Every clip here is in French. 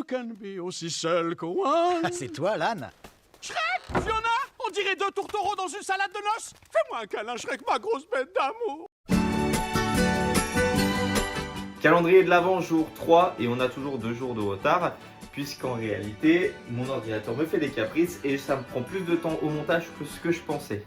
can be aussi seul que one. Ah, c'est toi, l'âne? Shrek, Fiona, on dirait deux tourtereaux dans une salade de noces. Fais-moi un câlin, Shrek, ma grosse bête d'amour. Calendrier de l'Avent, jour 3, et on a toujours 2 jours de retard, puisqu'en réalité, mon ordinateur me fait des caprices et ça me prend plus de temps au montage que ce que je pensais.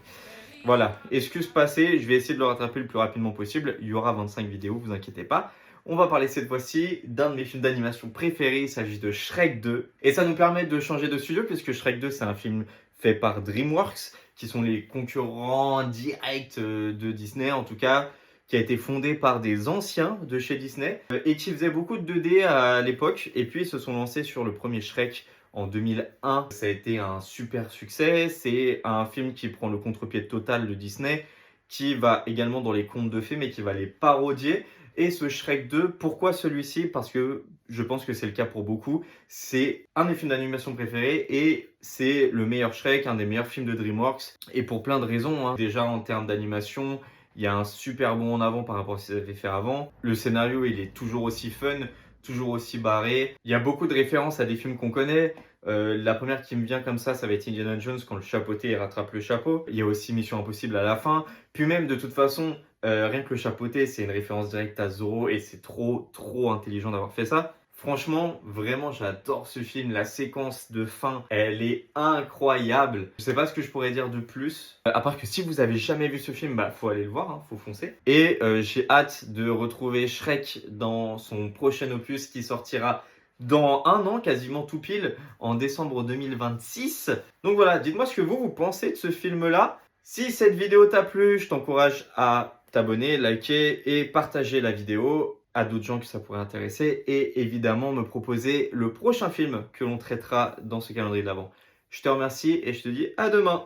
Voilà, excuse passée, je vais essayer de le rattraper le plus rapidement possible. Il y aura 25 vidéos, vous inquiétez pas. On va parler cette fois-ci d'un de mes films d'animation préférés, il s'agit de Shrek 2. Et ça nous permet de changer de studio, puisque Shrek 2, c'est un film fait par DreamWorks, qui sont les concurrents directs de Disney, en tout cas, qui a été fondé par des anciens de chez Disney, et qui faisaient beaucoup de 2D à l'époque, et puis ils se sont lancés sur le premier Shrek en 2001. Ça a été un super succès, c'est un film qui prend le contre-pied total de Disney, qui va également dans les contes de fées, mais qui va les parodier. Et ce Shrek 2, pourquoi celui-ci? Parce que je pense que c'est le cas pour beaucoup. C'est un de mes films d'animation préférés et c'est le meilleur Shrek, un des meilleurs films de DreamWorks. Et pour plein de raisons, hein. Déjà en termes d'animation, il y a un super bond en avant par rapport à ce qu'ils avaient fait avant. Le scénario, il est toujours aussi fun, toujours aussi barré. Il y a beaucoup de références à des films qu'on connaît. La première qui me vient comme ça va être Indiana Jones quand le chapeauté rattrape le chapeau. Il y a aussi Mission Impossible à la fin. Puis même, de toute façon, rien que le chapeauté, c'est une référence directe à Zorro et c'est trop intelligent d'avoir fait ça. Franchement, vraiment, j'adore ce film. La séquence de fin, elle est incroyable. Je sais pas ce que je pourrais dire de plus. À part que si vous avez jamais vu ce film, bah faut aller le voir, hein, faut foncer. Et j'ai hâte de retrouver Shrek dans son prochain opus qui sortira dans 1 an, quasiment tout pile, en décembre 2026. Donc voilà, dites-moi ce que vous pensez de ce film-là. Si cette vidéo t'a plu, je t'encourage à t'abonner, liker et partager la vidéo à d'autres gens que ça pourrait intéresser. Et évidemment, me proposer le prochain film que l'on traitera dans ce calendrier de l'Avent. Je te remercie et je te dis à demain.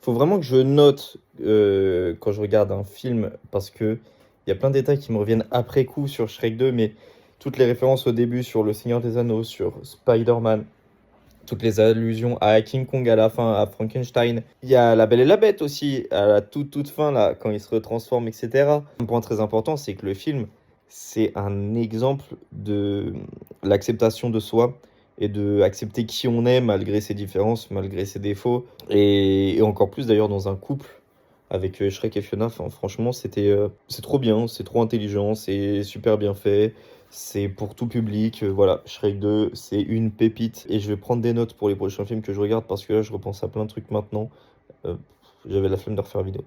Faut vraiment que je note quand je regarde un film parce que il y a plein de détails qui me reviennent après coup sur Shrek 2, mais toutes les références au début sur Le Seigneur des Anneaux, sur Spider-Man, toutes les allusions à King Kong à la fin, à Frankenstein. Il y a La Belle et la Bête aussi, à la toute fin, là, quand il se retransforme, etc. Un point très important, c'est que le film, c'est un exemple de l'acceptation de soi et de accepter qui on est malgré ses différences, malgré ses défauts. Et encore plus d'ailleurs dans un couple avec Shrek et Fiona. Enfin, franchement, c'est trop bien, c'est trop intelligent, c'est super bien fait. C'est pour tout public, voilà, Shrek 2, c'est une pépite. Et je vais prendre des notes pour les prochains films que je regarde parce que là, je repense à plein de trucs maintenant. J'avais la flemme de refaire la vidéo.